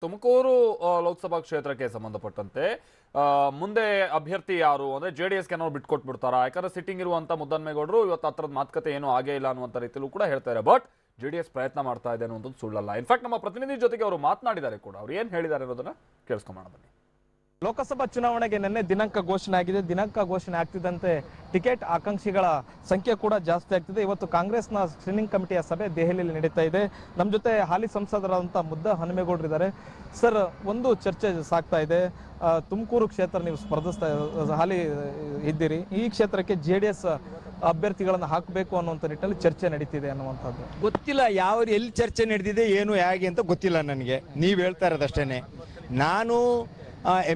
ತುಮಕೂರು ಲೋಕಸಭಾ ಕ್ಷೇತ್ರಕ್ಕೆ ಸಂಬಂಧಪಟ್ಟಂತೆ ಮುಂದೆ ಅಭ್ಯರ್ಥಿ ಯಾರು ಅಂದ್ರೆ ಜೆಡಿಎಸ್ ಗೆ ಬಿಟ್ಕೊಟ್ಬಿಡ್ತಾರಾ? ಯಾಕಂದ್ರೆ ಸಿಟ್ಟಿಂಗ್ ಇರುವಂತ ಮುದ್ದನ್ಮೇಗೌಡರು ಇವತ್ತು ಹತ್ರದ ಮಾತುಕತೆ ಏನೂ ಆಗೇ ಇಲ್ಲ ಅನ್ನುವಂತ ರೀತಿಯಲ್ಲೂ ಕೂಡ ಹೇಳ್ತಾರೆ. ಬಟ್ ಜೆಡಿಎಸ್ ಪ್ರಯತ್ನ ಮಾಡ್ತಾ ಇದೆ ಅನ್ನೋದು ಸುಳ್ಳಲ್ಲ. ಇನ್ಫ್ಯಾಕ್ಟ್ ನಮ್ಮ ಪ್ರತಿನಿಧಿ ಜೊತೆಗೆ ಅವರು ಮಾತನಾಡಿದ್ದಾರೆ ಕೂಡ. ಅವ್ರು ಏನ್ ಹೇಳಿದ್ದಾರೆ ಅನ್ನೋದನ್ನ ಕೇಳಿಸ್ಕೊಂಬೋಣ ಬನ್ನಿ. ಲೋಕಸಭಾ ಚುನಾವಣೆಗೆ ನಿನ್ನೆ ದಿನಾಂಕ ಘೋಷಣೆ ಆಗಿದೆ. ದಿನಾಂಕ ಘೋಷಣೆ ಆಗ್ತಿದ್ದಂತೆ ಟಿಕೆಟ್ ಆಕಾಂಕ್ಷಿಗಳ ಸಂಖ್ಯೆ ಕೂಡ ಜಾಸ್ತಿ ಆಗ್ತಿದೆ. ಇವತ್ತು ಕಾಂಗ್ರೆಸ್ನ ಸ್ಕ್ರೀನಿಂಗ್ ಕಮಿಟಿಯ ಸಭೆ ದೆಹಲಿಯಲ್ಲಿ ನಡೀತಾ ಇದೆ. ನಮ್ಮ ಜೊತೆ ಹಾಲಿ ಸಂಸದರಾದಂಥ ಮುದ್ದ ಹನುಮೇಗೌಡರು ಇದ್ದಾರೆ. ಸರ್, ಒಂದು ಚರ್ಚೆ ಸಾಗ್ತಾ ಇದೆ. ತುಮಕೂರು ಕ್ಷೇತ್ರ ನೀವು ಸ್ಪರ್ಧಿಸ್ತಾ ಹಾಲಿ ಇದ್ದೀರಿ. ಈ ಕ್ಷೇತ್ರಕ್ಕೆ JDS ಅಭ್ಯರ್ಥಿಗಳನ್ನು ಹಾಕಬೇಕು ಅನ್ನುವಂಥ ನಿಟ್ಟಿನಲ್ಲಿ ಚರ್ಚೆ ನಡೀತಿದೆ ಅನ್ನುವಂಥದ್ದು ಗೊತ್ತಿಲ್ಲ. ಯಾವ ಎಲ್ಲಿ ಚರ್ಚೆ ನಡೆದಿದೆ ಏನು ಹೇಗೆ ಅಂತ ಗೊತ್ತಿಲ್ಲ ನನಗೆ. ನೀವು ಹೇಳ್ತಾ ಇರೋದಷ್ಟೇನೆ. ನಾನು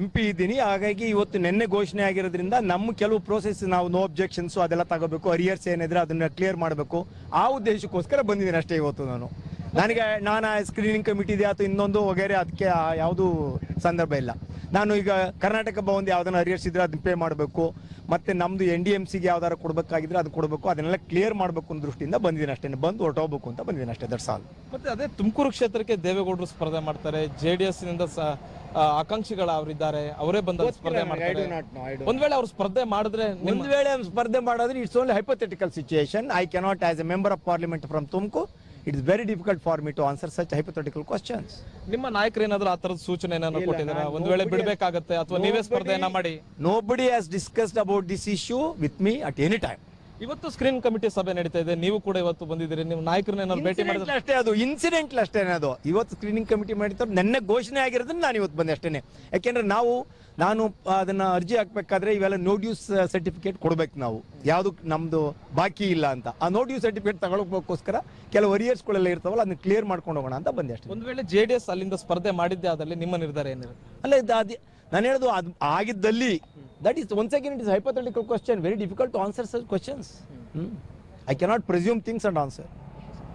MP ಇದ್ದೀನಿ. ಹಾಗಾಗಿ ಇವತ್ತು ನಿನ್ನೆ ಘೋಷಣೆ ಆಗಿರೋದ್ರಿಂದ ನಮ್ಮ ಕೆಲವು ಪ್ರೋಸೆಸ್ ನಾವು ನೋ ಅಬ್ಜೆಕ್ಷನ್ಸು ಅದೆಲ್ಲ ತಗೋಬೇಕು. ಅರಿಯರ್ಸ್ ಏನಿದ್ರೆ ಅದನ್ನ ಕ್ಲಿಯರ್ ಮಾಡಬೇಕು. ಆ ಉದ್ದೇಶಕ್ಕೋಸ್ಕರ ಬಂದಿದ್ದೀನಿ ಅಷ್ಟೇ ಇವತ್ತು. ನಾನು ಸ್ಕ್ರೀನಿಂಗ್ ಕಮಿಟಿ ಇದೆ ಅಥವಾ ಇನ್ನೊಂದು ವಗೇರೆ ಅದಕ್ಕೆ ಯಾವುದೂ ಸಂದರ್ಭ ಇಲ್ಲ. ನಾನು ಈಗ ಕರ್ನಾಟಕ ಭವನ್ ಯಾವ್ದಾನ ಅರಿಯರ್ಸ್ ಇದ್ರೆ ಅದನ್ನ ಪೇ ಮಾಡಬೇಕು. ಮತ್ತೆ ನಮ್ದು NDMCಗೆ ಯಾವ್ದಾರು ಕೊಡಬೇಕಾಗಿದ್ರೆ ಅದು ಕೊಡಬೇಕು. ಅದನ್ನೆಲ್ಲ ಕ್ಲಿಯರ್ ಮಾಡಬೇಕು ಅನ್ನೋ ದೃಷ್ಟಿಯಿಂದ ಬಂದಿದ್ದೀನಿ ಅಷ್ಟೇ. ಬಂದು ಹೊರಟೋಗ್ಬೇಕು ಅಂತ ಬಂದಿದ್ದೀನಿ ಅಷ್ಟೇ. That's all. ಮತ್ತೆ ಅದೇ ತುಮಕೂರು ಕ್ಷೇತ್ರಕ್ಕೆ ದೇವೇಗೌಡರು ಸ್ಪರ್ಧೆ ಮಾಡ್ತಾರೆ. JDS ನಿಂದ ಆಕಾಂಕ್ಷಿಗಳು ಅವರಿದ್ದಾರೆ, ಅವರೇ ಬಂದ ಸ್ಪರ್ಧೆ ಮಾಡ್ತಾರೆ. ಒಂದ್ ವೇಳೆ ಅವ್ರು ಸ್ಪರ್ಧೆ ಮಾಡಿದ್ರೆ ಸ್ಪರ್ಧೆ ಮಾಡೋದ್ರೆ it's only hypothetical situation. I cannot as a member of parliament from Tumakuru. It is very difficult for me to answer such hypothetical questions. ನಿಮ್ಮ ನಾಯಕರು ಏನಾದರೂ ಆ ತರದ ಸೂಚನೆ ಏನಾದ್ರು ಕೊಟ್ಟಿದ್ದಾರೆ? ಒಂದ್ ವೇಳೆ ಬಿಡಬೇಕಾಗುತ್ತೆ ಅಥವಾ ನೀವೇ ಸ್ಪರ್ಧೆಯನ್ನ ಮಾಡಿ? Nobody has discussed about this issue with me at any time. ಇವತ್ತು ಸ್ಕ್ರೀನ್ ಕಮಿಟಿ ಸಭೆ ನಡೀತಾ ಇದೆ. ನೀವು ಕೂಡ ಇವತ್ತು ಬಂದಿದ್ದೀರಿ. ನೀವು ನಾಯಕರನ್ನ ಏನಾದ್ರು ಭೇಟಿ ಮಾಡಿದ್ರೆ? ಅಷ್ಟೇ, ಅದು ಇನ್ಸಿಡೆಂಟ್ ಅಷ್ಟೇನೆ. ಅದು ಇವತ್ತು ಸ್ಕ್ರೀನಿಂಗ್ ಕಮಿಟಿ ಮಾಡಿದ್ರು. ನೆನ್ನೆ ಘೋಷಣೆ ಆಗಿರೋದನ್ನ ನಾನು ಇವತ್ತು ಬಂದೆ ಅಷ್ಟೇನೆ. ಯಾಕೆಂದ್ರೆ ನಾನು ಅದನ್ನ ಅರ್ಜಿ ಹಾಕ್ಬೇಕಾದ್ರೆ ಇವೆಲ್ಲ ನೋ ಡ್ಯೂಸ್ ಸರ್ಟಿಫಿಕೇಟ್ ಕೊಡ್ಬೇಕು. ನಾವು ಯಾವ್ದು ನಮ್ದು ಬಾಕಿ ಇಲ್ಲ ಅಂತ ಆ ನೋ ಡ್ಯೂಸ್ ಸರ್ಟಿಫಿಕೇಟ್ ತಗೊಳ್ಕೋಸ್ಕರ ಕೆಲವು ಅರಿಯರ್ಸ್ಗಳೆಲ್ಲ ಇರ್ತಾವಲ್ಲ, ಅದನ್ನ ಕ್ಲಿಯರ್ ಮಾಡ್ಕೊಂಡು ಹೋಗೋಣ ಅಂತ ಬಂದೆ ಅಷ್ಟೇ. ಒಂದ್ ವೇಳೆ JDS ಅಲ್ಲಿಂದ ಸ್ಪರ್ಧೆ ಮಾಡಿದ್ದೆ ಆದಲ್ಲಿ ನಿಮ್ಮ ನಿರ್ಧಾರ ಏನಿರುತ್ತೆ? ಅಲ್ಲ, ನಾನು ಹೇಳೋದು ಅದು ಆಗಿದ್ದಲ್ಲಿ that is once again it is hypothetical question. Very difficult to answer such questions. I cannot presume things and answer.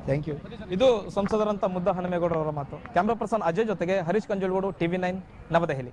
Thank you. ಇದು ಸಂಸದರಂತ ಮುದ್ದ ಹನುಮೇಗೌಡರವರ ಮಾತು. ಕ್ಯಾಮ್ರಾ ಪರ್ಸನ್ ಅಜಯ್ ಜೊತೆಗೆ ಹರೀಶ್ ಕಂಜಳಗೋಡು, TV9 ನವದೆಹಲಿ.